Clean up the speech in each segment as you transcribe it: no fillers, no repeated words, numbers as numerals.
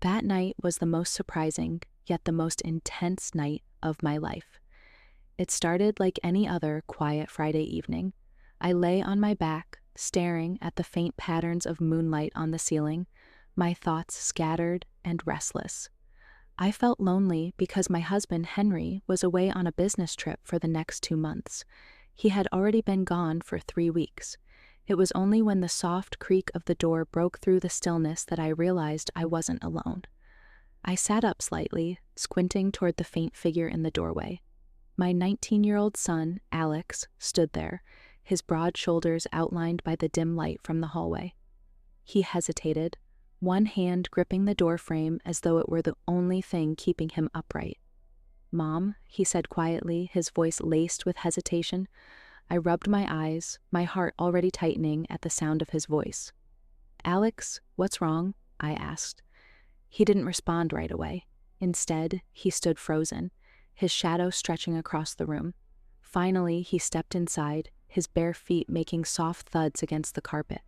That night was the most surprising, yet the most intense night of my life. It started like any other quiet Friday evening. I lay on my back, staring at the faint patterns of moonlight on the ceiling, my thoughts scattered and restless. I felt lonely because my husband, Henry, was away on a business trip for the next 2 months. He had already been gone for 3 weeks. It was only when the soft creak of the door broke through the stillness that I realized I wasn't alone. I sat up slightly, squinting toward the faint figure in the doorway. My 19-year-old son, Alex, stood there, his broad shoulders outlined by the dim light from the hallway. He hesitated, one hand gripping the door frame as though it were the only thing keeping him upright. "Mom," he said quietly, his voice laced with hesitation. I rubbed my eyes, my heart already tightening at the sound of his voice. "Alex, what's wrong?" I asked. He didn't respond right away. Instead, he stood frozen, his shadow stretching across the room. Finally, he stepped inside, his bare feet making soft thuds against the carpet.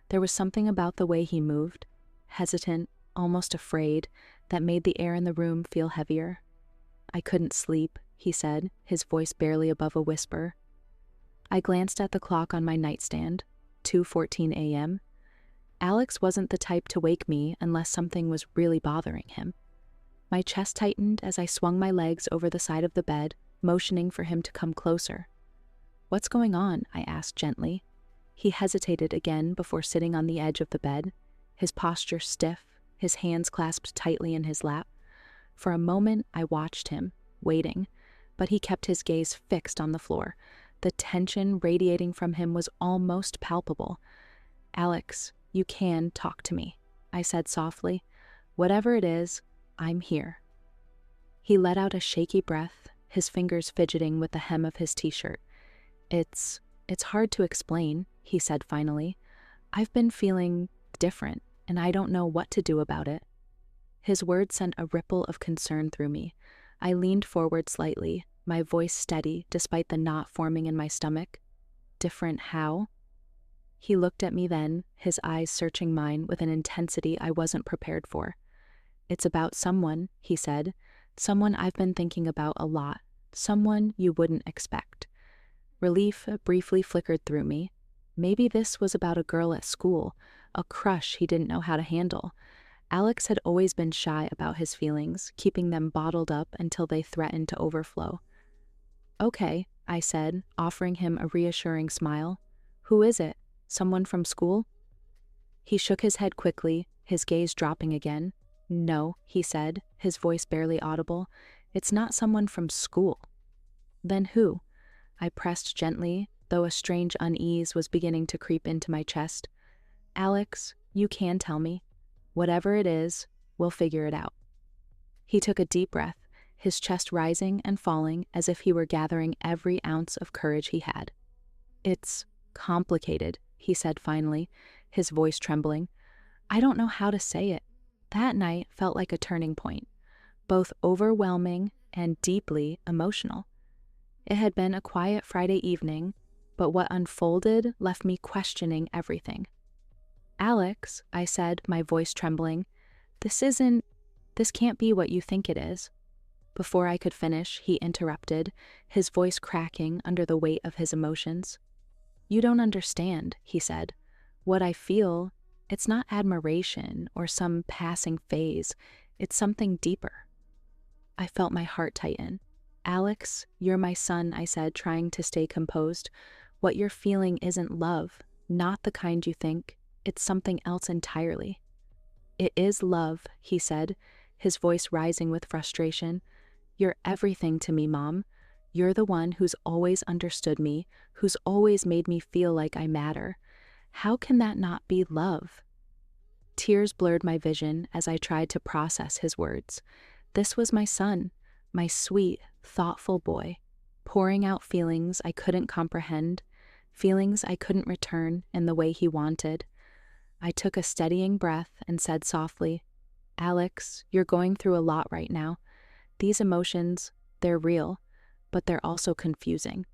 There was something about the way he moved, hesitant, almost afraid, that made the air in the room feel heavier. "I couldn't sleep," he said, his voice barely above a whisper. I glanced at the clock on my nightstand, 2:14 a.m. Alex wasn't the type to wake me unless something was really bothering him. My chest tightened as I swung my legs over the side of the bed, motioning for him to come closer. "What's going on?" I asked gently. He hesitated again before sitting on the edge of the bed, his posture stiff, his hands clasped tightly in his lap. For a moment, I watched him, waiting, but he kept his gaze fixed on the floor. The tension radiating from him was almost palpable. "Alex, you can talk to me," I said softly. "Whatever it is, I'm here." He let out a shaky breath, his fingers fidgeting with the hem of his t-shirt. It's hard to explain," he said finally. "I've been feeling different, and I don't know what to do about it." His words sent a ripple of concern through me. I leaned forward slightly, my voice steady despite the knot forming in my stomach. "Different how?" He looked at me then, his eyes searching mine with an intensity I wasn't prepared for. "It's about someone," he said. "Someone I've been thinking about a lot. Someone you wouldn't expect." Relief briefly flickered through me. Maybe this was about a girl at school, a crush he didn't know how to handle. Alex had always been shy about his feelings, keeping them bottled up until they threatened to overflow. "Okay," I said, offering him a reassuring smile. "Who is it? Someone from school?" He shook his head quickly, his gaze dropping again. "No," he said, his voice barely audible. "It's not someone from school." "Then who?" I pressed gently, though a strange unease was beginning to creep into my chest. "Alex, you can tell me. Whatever it is, we'll figure it out." He took a deep breath, his chest rising and falling as if he were gathering every ounce of courage he had. "It's complicated," he said finally, his voice trembling. "I don't know how to say it. That night felt like a turning point, both overwhelming and deeply emotional. It had been a quiet Friday evening, but what unfolded left me questioning everything. "Alex," I said, my voice trembling, this can't be what you think it is." Before I could finish, he interrupted, his voice cracking under the weight of his emotions. "You don't understand," he said. "What I feel, it's not admiration or some passing phase. It's something deeper." I felt my heart tighten. "Alex, you're my son," I said, trying to stay composed. "What you're feeling isn't love, not the kind you think. It's something else entirely." "It is love," he said, his voice rising with frustration. "You're everything to me, Mom. You're the one who's always understood me, who's always made me feel like I matter. How can that not be love?" Tears blurred my vision as I tried to process his words. This was my son, my sweet, thoughtful boy, pouring out feelings I couldn't comprehend, feelings I couldn't return in the way he wanted. I took a steadying breath and said softly, "Alex, you're going through a lot right now. These emotions, they're real, but they're also confusing.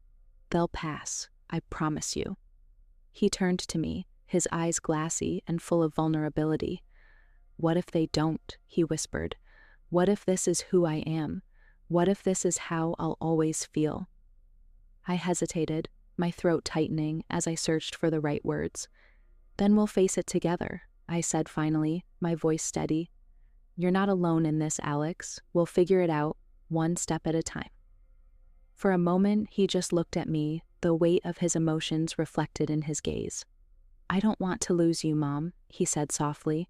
They'll pass, I promise you." He turned to me, his eyes glassy and full of vulnerability. What if they don't? He whispered. What if this is who I am? What if this is how I'll always feel? I hesitated, my throat tightening as I searched for the right words. Then we'll face it together, I said finally, my voice steady. You're not alone in this, Alex. We'll figure it out, one step at a time. For a moment, he just looked at me, the weight of his emotions reflected in his gaze. I don't want to lose you, Mom, he said softly.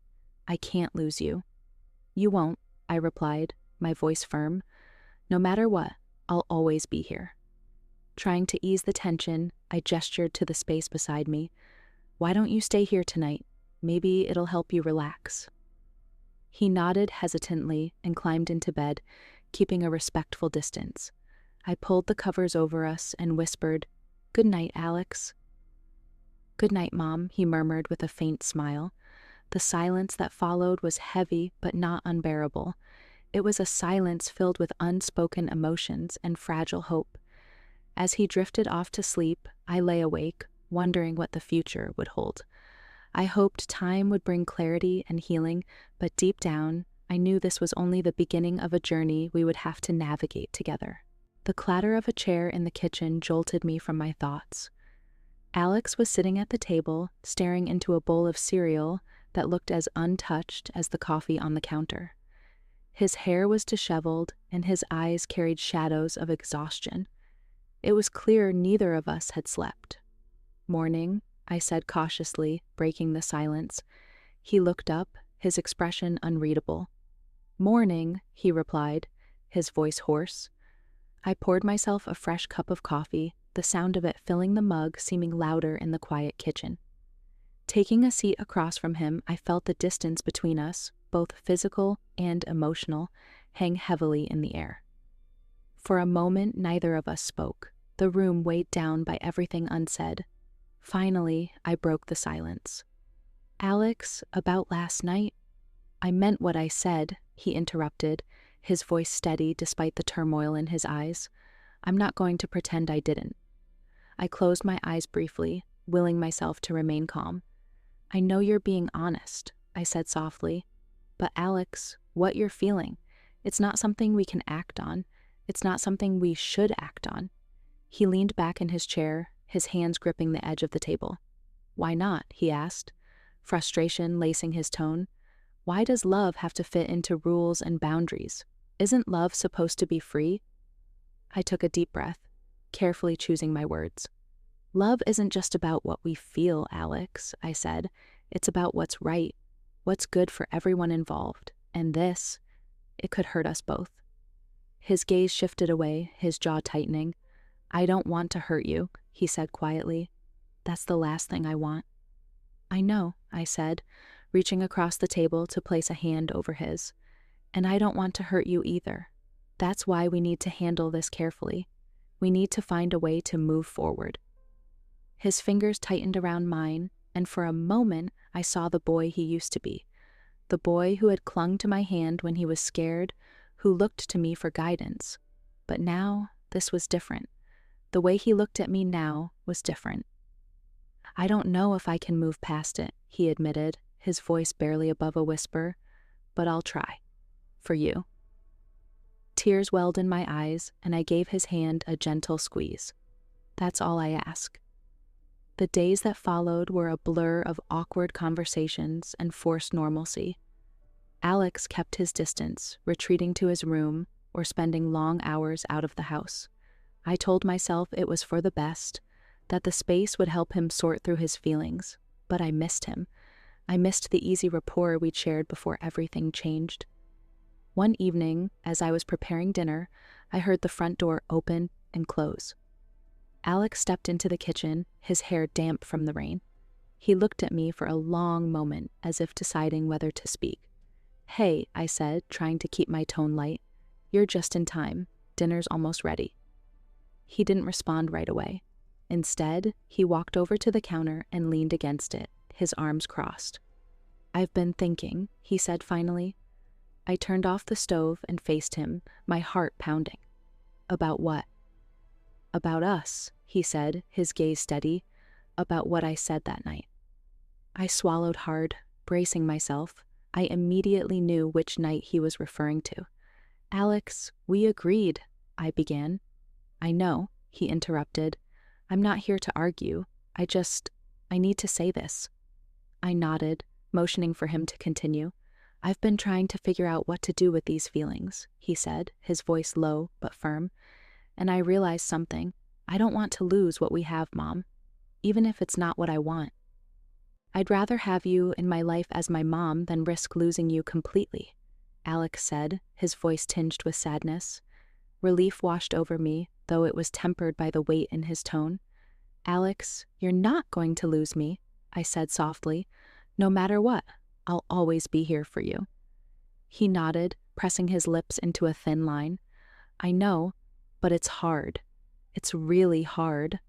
I can't lose you. You won't, I replied, my voice firm. No matter what, I'll always be here. Trying to ease the tension, I gestured to the space beside me. Why don't you stay here tonight? Maybe it'll help you relax. He nodded hesitantly and climbed into bed, keeping a respectful distance. I pulled the covers over us and whispered, Good night, Alex. Good night, Mom, he murmured with a faint smile. The silence that followed was heavy but not unbearable. It was a silence filled with unspoken emotions and fragile hope. As he drifted off to sleep, I lay awake, wondering what the future would hold. I hoped time would bring clarity and healing, but deep down, I knew this was only the beginning of a journey we would have to navigate together. The clatter of a chair in the kitchen jolted me from my thoughts. Alex was sitting at the table, staring into a bowl of cereal that looked as untouched as the coffee on the counter. His hair was disheveled, and his eyes carried shadows of exhaustion. It was clear neither of us had slept. Morning, I said cautiously, breaking the silence. He looked up, his expression unreadable. Morning, he replied, his voice hoarse. I poured myself a fresh cup of coffee, the sound of it filling the mug seeming louder in the quiet kitchen. Taking a seat across from him, I felt the distance between us, both physical and emotional, hang heavily in the air. For a moment, neither of us spoke, the room weighed down by everything unsaid. Finally, I broke the silence. Alex, about last night? I meant what I said, he interrupted, his voice steady despite the turmoil in his eyes. I'm not going to pretend I didn't. I closed my eyes briefly, willing myself to remain calm. I know you're being honest, I said softly. But Alex, what you're feeling, it's not something we can act on. It's not something we should act on. He leaned back in his chair, his hands gripping the edge of the table. Why not? He asked, frustration lacing his tone. Why does love have to fit into rules and boundaries? Isn't love supposed to be free? I took a deep breath, carefully choosing my words. Love isn't just about what we feel, Alex, I said. It's about what's right, what's good for everyone involved. And this, it could hurt us both. His gaze shifted away, his jaw tightening. I don't want to hurt you, he said quietly. That's the last thing I want. I know, I said, reaching across the table to place a hand over his. And I don't want to hurt you either. That's why we need to handle this carefully. We need to find a way to move forward. His fingers tightened around mine, and for a moment I saw the boy he used to be. The boy who had clung to my hand when he was scared, who looked to me for guidance. But now, this was different. The way he looked at me now was different. I don't know if I can move past it, he admitted, his voice barely above a whisper, but I'll try. For you. Tears welled in my eyes, and I gave his hand a gentle squeeze. That's all I ask. The days that followed were a blur of awkward conversations and forced normalcy. Alex kept his distance, retreating to his room or spending long hours out of the house. I told myself it was for the best, that the space would help him sort through his feelings, but I missed him. I missed the easy rapport we'd shared before everything changed. One evening, as I was preparing dinner, I heard the front door open and close. Alex stepped into the kitchen, his hair damp from the rain. He looked at me for a long moment, as if deciding whether to speak. Hey, I said, trying to keep my tone light. You're just in time. Dinner's almost ready. He didn't respond right away. Instead, he walked over to the counter and leaned against it, his arms crossed. I've been thinking, he said finally. I turned off the stove and faced him, my heart pounding. About what? About us, he said, his gaze steady. About what I said that night. I swallowed hard, bracing myself. I immediately knew which night he was referring to. Alex, we agreed, I began. I know, he interrupted. I'm not here to argue. I need to say this. I nodded, motioning for him to continue. I've been trying to figure out what to do with these feelings, he said, his voice low but firm. And I realized something. I don't want to lose what we have, Mom, even if it's not what I want. I'd rather have you in my life as my mom than risk losing you completely, Alex said, his voice tinged with sadness. Relief washed over me, though it was tempered by the weight in his tone. Alex, you're not going to lose me, I said softly. No matter what, I'll always be here for you. He nodded, pressing his lips into a thin line. I know, but it's hard. It's really hard.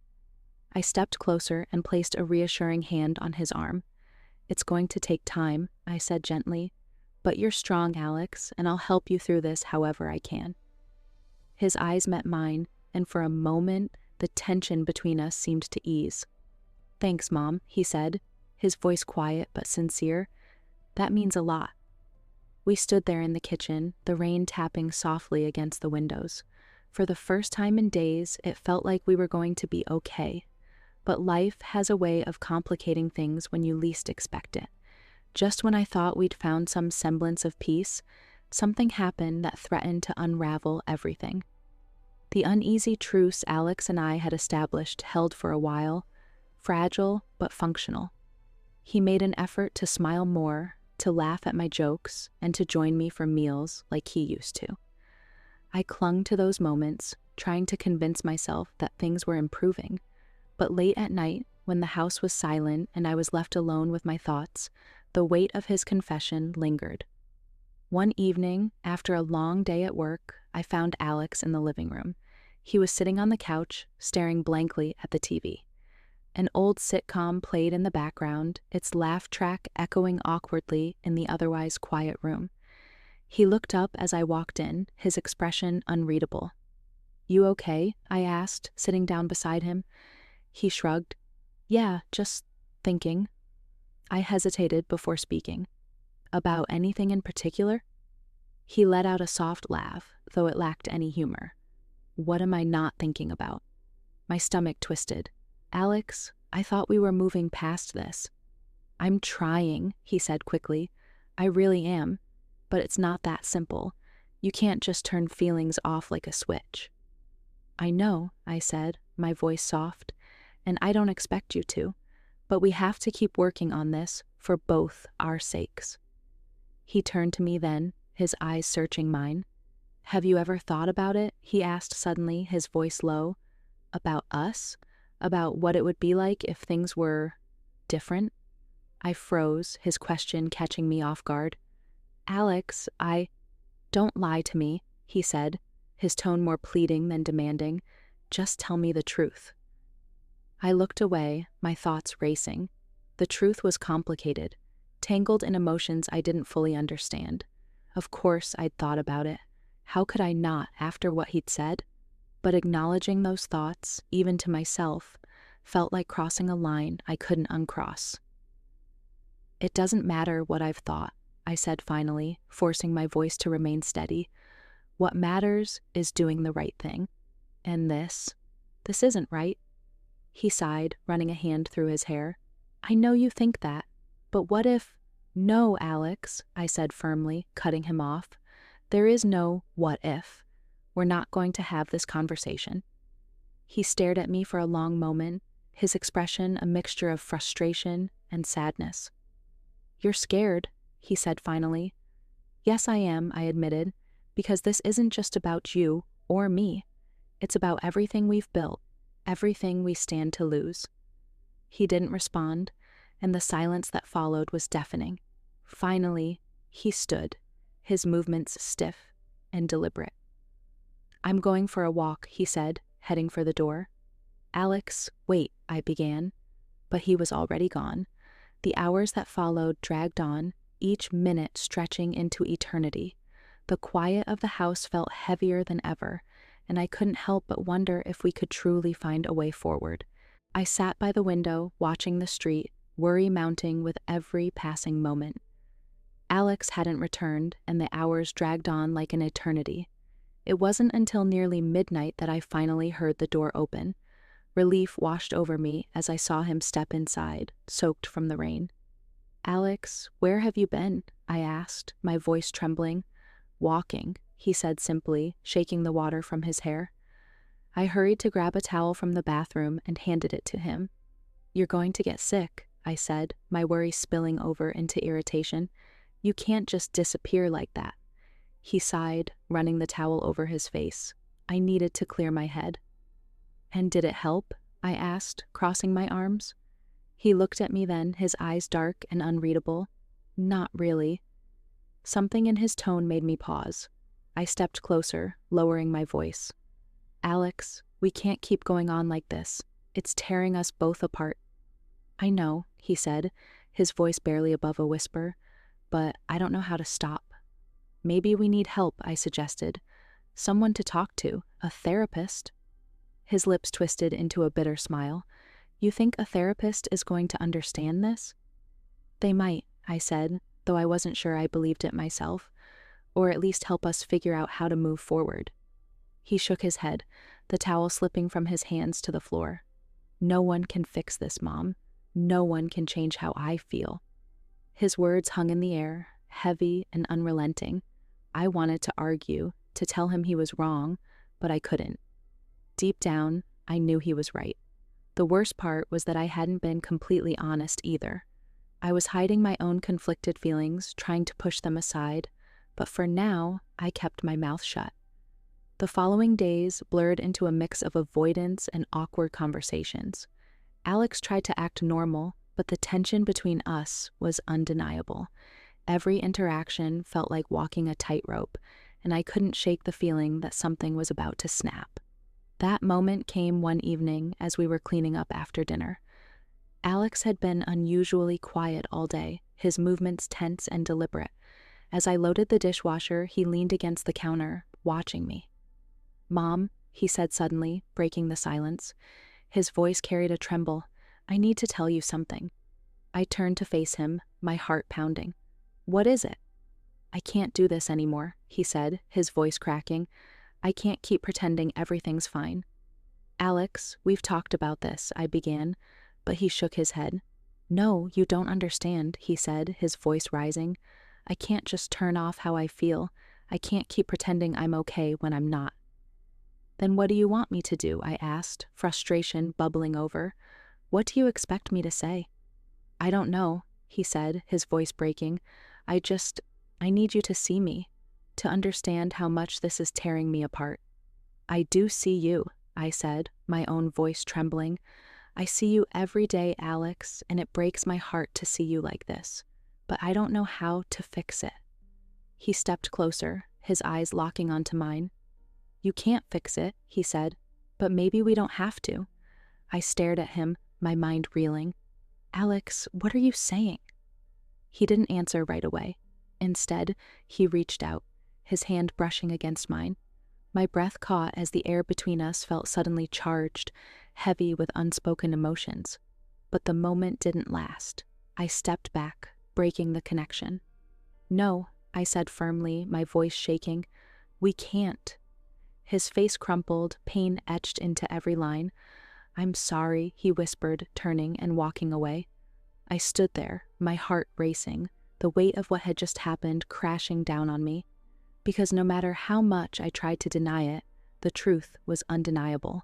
I stepped closer and placed a reassuring hand on his arm. It's going to take time, I said gently. But you're strong, Alex, and I'll help you through this however I can. His eyes met mine, and for a moment, the tension between us seemed to ease. Thanks, Mom, he said, his voice quiet but sincere. That means a lot. We stood there in the kitchen, the rain tapping softly against the windows. For the first time in days, it felt like we were going to be okay. But life has a way of complicating things when you least expect it. Just when I thought we'd found some semblance of peace, something happened that threatened to unravel everything. The uneasy truce Alex and I had established held for a while, fragile but functional. He made an effort to smile more, to laugh at my jokes, and to join me for meals like he used to. I clung to those moments, trying to convince myself that things were improving. But late at night, when the house was silent and I was left alone with my thoughts, the weight of his confession lingered. One evening, after a long day at work, I found Alex in the living room. He was sitting on the couch, staring blankly at the TV. An old sitcom played in the background, its laugh track echoing awkwardly in the otherwise quiet room. He looked up as I walked in, his expression unreadable. You okay? I asked, sitting down beside him. He shrugged. Yeah, just thinking. I hesitated before speaking. About anything in particular? He let out a soft laugh, though it lacked any humor. What am I not thinking about? My stomach twisted. Alex, I thought we were moving past this. I'm trying, he said quickly. I really am. But it's not that simple. You can't just turn feelings off like a switch. I know, I said, my voice soft, and I don't expect you to, but we have to keep working on this for both our sakes. He turned to me then, his eyes searching mine. Have you ever thought about it? He asked suddenly, his voice low. About us? About what it would be like if things were different? I froze, his question catching me off guard. Alex, Don't lie to me, he said, his tone more pleading than demanding. Just tell me the truth. I looked away, my thoughts racing. The truth was complicated, tangled in emotions I didn't fully understand. Of course I'd thought about it. How could I not after what he'd said? But acknowledging those thoughts, even to myself, felt like crossing a line I couldn't uncross. It doesn't matter what I've thought, I said finally, forcing my voice to remain steady. What matters is doing the right thing. And this isn't right. He sighed, running a hand through his hair. I know you think that, but what if— No, Alex, I said firmly, cutting him off. There is no what if. We're not going to have this conversation. He stared at me for a long moment, his expression a mixture of frustration and sadness. You're scared, he said finally. Yes, I am, I admitted, because this isn't just about you or me. It's about everything we've built, everything we stand to lose. He didn't respond, and the silence that followed was deafening. Finally, he stood, his movements stiff and deliberate. I'm going for a walk, he said, heading for the door. Alex, wait, I began, but he was already gone. The hours that followed dragged on, each minute stretching into eternity. The quiet of the house felt heavier than ever, and I couldn't help but wonder if we could truly find a way forward. I sat by the window, watching the street, worry mounting with every passing moment. Alex hadn't returned, and the hours dragged on like an eternity. It wasn't until nearly midnight that I finally heard the door open. Relief washed over me as I saw him step inside, soaked from the rain. "Alex, where have you been?" I asked, my voice trembling. "Walking," he said simply, shaking the water from his hair. I hurried to grab a towel from the bathroom and handed it to him. "You're going to get sick," I said, my worry spilling over into irritation. "You can't just disappear like that." He sighed, running the towel over his face. I needed to clear my head. "And did it help?" I asked, crossing my arms. He looked at me then, his eyes dark and unreadable. "Not really." Something in his tone made me pause. I stepped closer, lowering my voice. "Alex, we can't keep going on like this. It's tearing us both apart." "I know," he said, his voice barely above a whisper, "but I don't know how to stop." "Maybe we need help," I suggested. "Someone to talk to, a therapist." His lips twisted into a bitter smile. "You think a therapist is going to understand this?" "They might," I said, though I wasn't sure I believed it myself, "or at least help us figure out how to move forward." He shook his head, the towel slipping from his hands to the floor. "No one can fix this, Mom. No one can change how I feel." His words hung in the air, heavy and unrelenting. I wanted to argue, to tell him he was wrong, but I couldn't. Deep down, I knew he was right. The worst part was that I hadn't been completely honest either. I was hiding my own conflicted feelings, trying to push them aside, but for now, I kept my mouth shut. The following days blurred into a mix of avoidance and awkward conversations. Alex tried to act normal, but the tension between us was undeniable. Every interaction felt like walking a tightrope, and I couldn't shake the feeling that something was about to snap. That moment came one evening as we were cleaning up after dinner. Alex had been unusually quiet all day, his movements tense and deliberate. As I loaded the dishwasher, he leaned against the counter, watching me. "Mom," he said suddenly, breaking the silence. His voice carried a tremble. "I need to tell you something." I turned to face him, my heart pounding. "What is it?" "I can't do this anymore," he said, his voice cracking. "I can't keep pretending everything's fine." "Alex, we've talked about this," I began, but he shook his head. "No, you don't understand," he said, his voice rising. "I can't just turn off how I feel. I can't keep pretending I'm okay when I'm not." "Then what do you want me to do?" I asked, frustration bubbling over. "What do you expect me to say?" "I don't know," he said, his voice breaking. I need you to see me, to understand how much this is tearing me apart." "I do see you," I said, my own voice trembling. "I see you every day, Alex, and it breaks my heart to see you like this. But I don't know how to fix it." He stepped closer, his eyes locking onto mine. "You can't fix it," he said, "but maybe we don't have to." I stared at him, my mind reeling. "Alex, what are you saying?" He didn't answer right away. Instead, he reached out, his hand brushing against mine. My breath caught as the air between us felt suddenly charged, heavy with unspoken emotions. But the moment didn't last. I stepped back, breaking the connection. "No," I said firmly, my voice shaking. "We can't." His face crumpled, pain etched into every line. "I'm sorry," he whispered, turning and walking away. I stood there, my heart racing, the weight of what had just happened crashing down on me. Because no matter how much I tried to deny it, the truth was undeniable.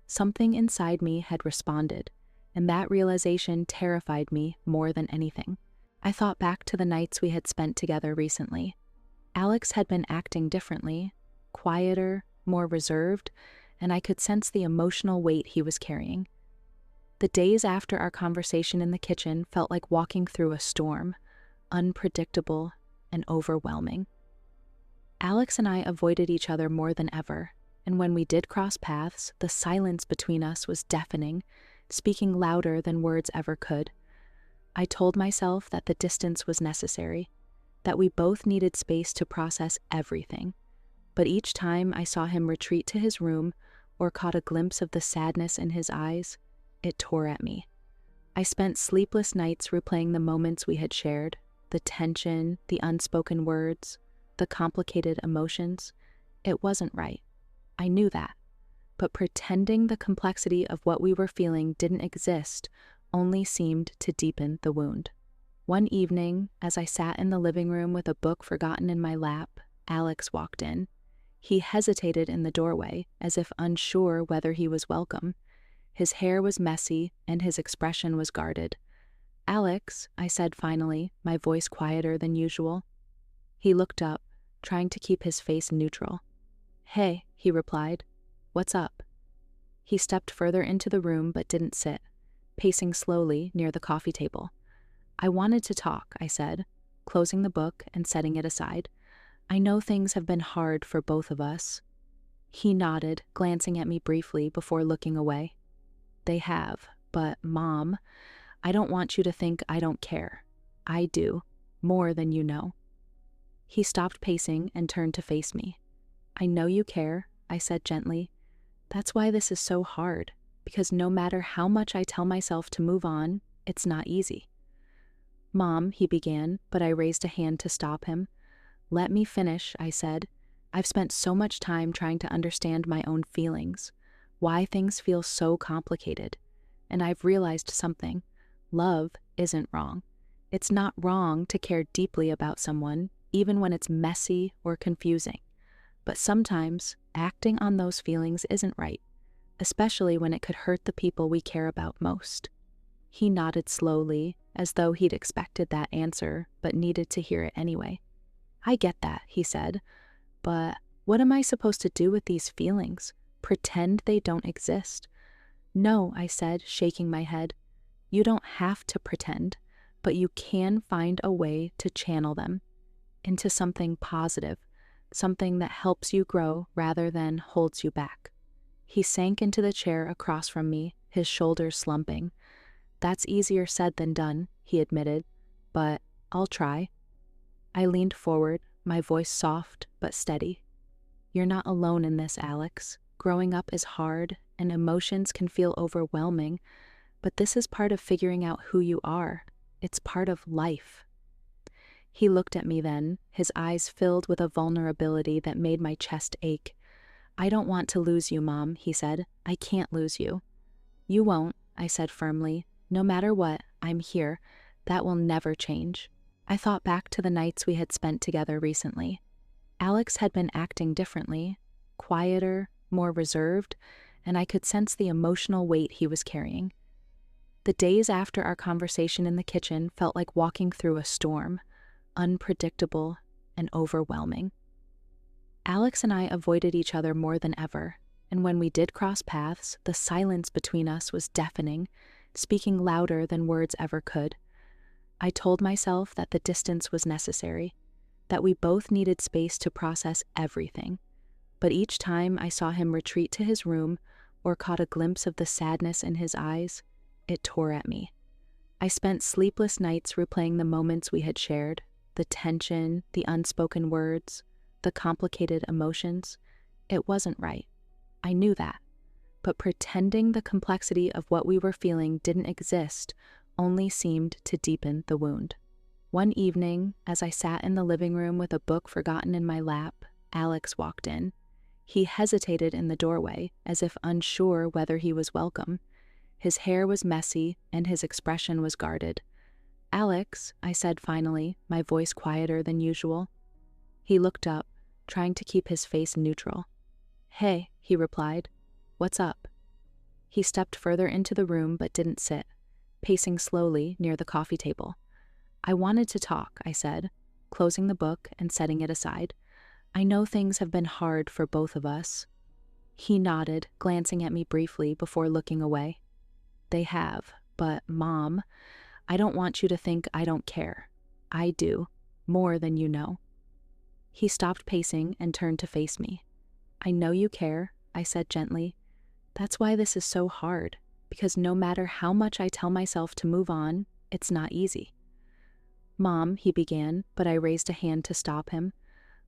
Something inside me had responded, and that realization terrified me more than anything. I thought back to the nights we had spent together recently. Alex had been acting differently, quieter, more reserved, and I could sense the emotional weight he was carrying. The days after our conversation in the kitchen felt like walking through a storm, unpredictable and overwhelming. Alex and I avoided each other more than ever, and when we did cross paths, the silence between us was deafening, speaking louder than words ever could. I told myself that the distance was necessary, that we both needed space to process everything. But each time I saw him retreat to his room or caught a glimpse of the sadness in his eyes, it tore at me. I spent sleepless nights replaying the moments we had shared, the tension, the unspoken words, the complicated emotions. It wasn't right. I knew that. But pretending the complexity of what we were feeling didn't exist only seemed to deepen the wound. One evening, as I sat in the living room with a book forgotten in my lap, Alex walked in. He hesitated in the doorway, as if unsure whether he was welcome. His hair was messy, and his expression was guarded. "Alex," I said finally, my voice quieter than usual. He looked up, trying to keep his face neutral. "Hey," he replied. "What's up?" He stepped further into the room but didn't sit, pacing slowly near the coffee table. "I wanted to talk," I said, closing the book and setting it aside. "I know things have been hard for both of us." He nodded, glancing at me briefly before looking away. "They have, but Mom, I don't want you to think I don't care. I do, more than you know." He stopped pacing and turned to face me. "I know you care," I said gently. "That's why this is so hard, because no matter how much I tell myself to move on, it's not easy." "Mom," he began, but I raised a hand to stop him. "Let me finish," I said. "I've spent so much time trying to understand my own feelings, why things feel so complicated. And I've realized something. Love isn't wrong. It's not wrong to care deeply about someone, even when it's messy or confusing. But sometimes acting on those feelings isn't right, especially when it could hurt the people we care about most." He nodded slowly, as though he'd expected that answer, but needed to hear it anyway. "I get that," he said, "but what am I supposed to do with these feelings? Pretend they don't exist?" "No," I said, shaking my head. "You don't have to pretend, but you can find a way to channel them into something positive, something that helps you grow rather than holds you back." He sank into the chair across from me, his shoulders slumping. "That's easier said than done," he admitted, "but I'll try." I leaned forward, my voice soft but steady. "You're not alone in this, Alex. Growing up is hard, and emotions can feel overwhelming, but this is part of figuring out who you are. It's part of life." He looked at me then, his eyes filled with a vulnerability that made my chest ache. "I don't want to lose you, Mom," he said. "I can't lose you." "You won't," I said firmly. "No matter what, I'm here. That will never change." I thought back to the nights we had spent together recently. Alex had been acting differently, quieter, more reserved, and I could sense the emotional weight he was carrying. The days after our conversation in the kitchen felt like walking through a storm, unpredictable and overwhelming. Alex and I avoided each other more than ever, and when we did cross paths, the silence between us was deafening, speaking louder than words ever could. I told myself that the distance was necessary, that we both needed space to process everything. But each time I saw him retreat to his room or caught a glimpse of the sadness in his eyes, it tore at me. I spent sleepless nights replaying the moments we had shared, the tension, the unspoken words, the complicated emotions. It wasn't right. I knew that. But pretending the complexity of what we were feeling didn't exist only seemed to deepen the wound. One evening, as I sat in the living room with a book forgotten in my lap, Alex walked in. He hesitated in the doorway, as if unsure whether he was welcome. His hair was messy, and his expression was guarded. "Alex," I said finally, my voice quieter than usual. He looked up, trying to keep his face neutral. "Hey," he replied. "What's up?" He stepped further into the room but didn't sit, pacing slowly near the coffee table. "I wanted to talk," I said, closing the book and setting it aside. "I know things have been hard for both of us." He nodded, glancing at me briefly before looking away. "They have, but Mom, I don't want you to think I don't care. I do, more than you know." He stopped pacing and turned to face me. "I know you care," I said gently. "That's why this is so hard, because no matter how much I tell myself to move on, it's not easy." "Mom," he began, but I raised a hand to stop him.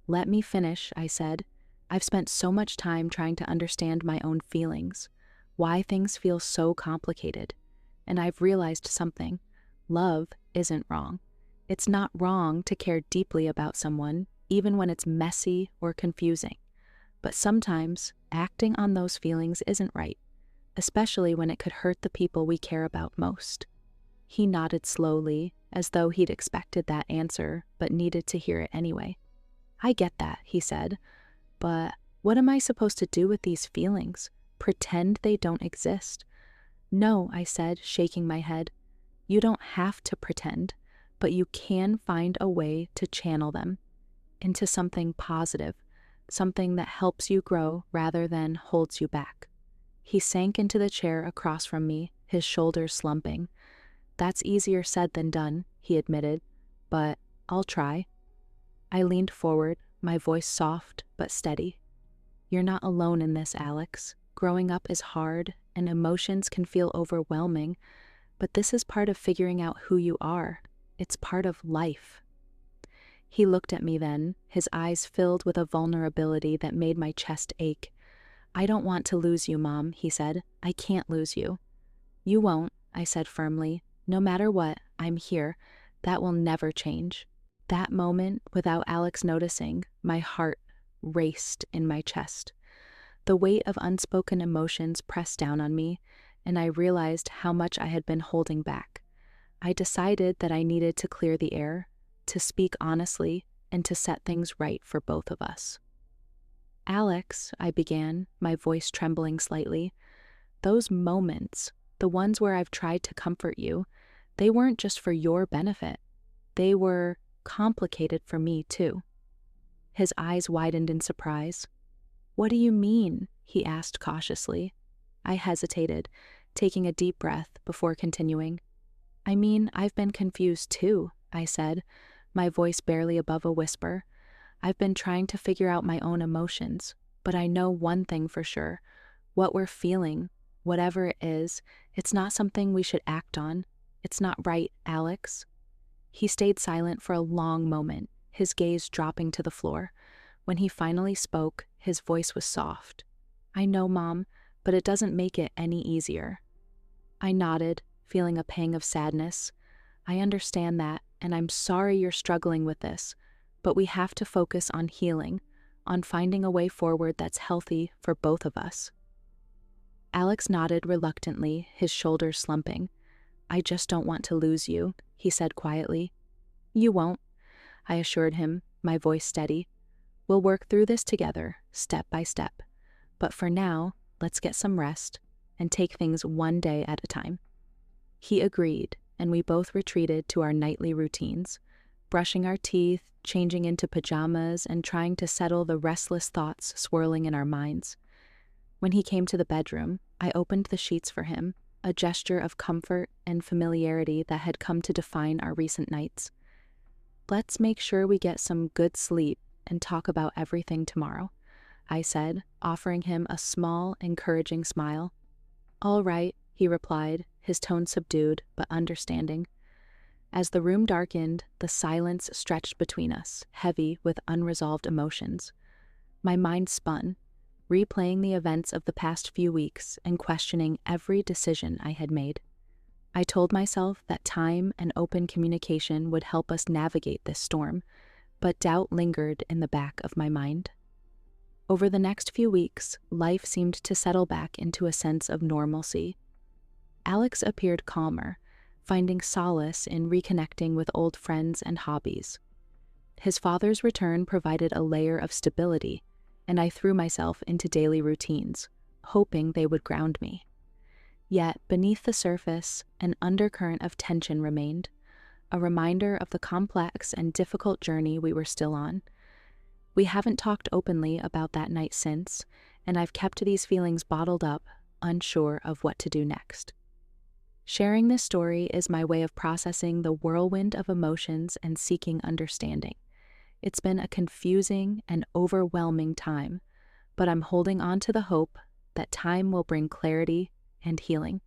"Let me finish," I said. "I've spent so much time trying to understand my own feelings, why things feel so complicated. And I've realized something. Love isn't wrong. It's not wrong to care deeply about someone, even when it's messy or confusing. But sometimes, acting on those feelings isn't right, especially when it could hurt the people we care about most. He nodded slowly, as though he'd expected that answer, but needed to hear it anyway. I get that, he said, but what am I supposed to do with these feelings? Pretend they don't exist? No, I said, shaking my head. You don't have to pretend, but you can find a way to channel them into something positive, something that helps you grow rather than holds you back. He sank into the chair across from me, his shoulders slumping. That's easier said than done, he admitted, but I'll try. I leaned forward, my voice soft but steady. You're not alone in this, Alex. Growing up is hard, and emotions can feel overwhelming, but this is part of figuring out who you are. It's part of life. He looked at me then, his eyes filled with a vulnerability that made my chest ache. I don't want to lose you, Mom, he said. I can't lose you. You won't, I said firmly. No matter what, I'm here. That will never change. That moment, without Alex noticing, my heart raced in my chest. The weight of unspoken emotions pressed down on me, and I realized how much I had been holding back. I decided that I needed to clear the air, to speak honestly, and to set things right for both of us. Alex, I began, my voice trembling slightly, those moments, the ones where I've tried to comfort you, they weren't just for your benefit. They were complicated for me, too. His eyes widened in surprise. What do you mean? He asked cautiously. I hesitated, taking a deep breath before continuing. I mean, I've been confused too, I said, my voice barely above a whisper. I've been trying to figure out my own emotions, but I know one thing for sure. What we're feeling, whatever it is, it's not something we should act on. It's not right, Alex. He stayed silent for a long moment, his gaze dropping to the floor. When he finally spoke, his voice was soft. I know, Mom, but it doesn't make it any easier. I nodded, feeling a pang of sadness. I understand that, and I'm sorry you're struggling with this, but we have to focus on healing, on finding a way forward that's healthy for both of us. Alex nodded reluctantly, his shoulders slumping. I just don't want to lose you, he said quietly. You won't, I assured him, my voice steady. We'll work through this together, step by step. But for now, let's get some rest and take things one day at a time. He agreed, and we both retreated to our nightly routines, brushing our teeth, changing into pajamas, and trying to settle the restless thoughts swirling in our minds. When he came to the bedroom, I opened the sheets for him, a gesture of comfort and familiarity that had come to define our recent nights. Let's make sure we get some good sleep and talk about everything tomorrow, I said, offering him a small, encouraging smile. All right, he replied, his tone subdued but understanding. As the room darkened, the silence stretched between us, heavy with unresolved emotions. My mind spun, replaying the events of the past few weeks and questioning every decision I had made. I told myself that time and open communication would help us navigate this storm, but doubt lingered in the back of my mind. Over the next few weeks, life seemed to settle back into a sense of normalcy. Alex appeared calmer, finding solace in reconnecting with old friends and hobbies. His father's return provided a layer of stability, and I threw myself into daily routines, hoping they would ground me. Yet, beneath the surface, an undercurrent of tension remained, a reminder of the complex and difficult journey we were still on. We haven't talked openly about that night since, and I've kept these feelings bottled up, unsure of what to do next. Sharing this story is my way of processing the whirlwind of emotions and seeking understanding. It's been a confusing and overwhelming time, but I'm holding on to the hope that time will bring clarity and healing.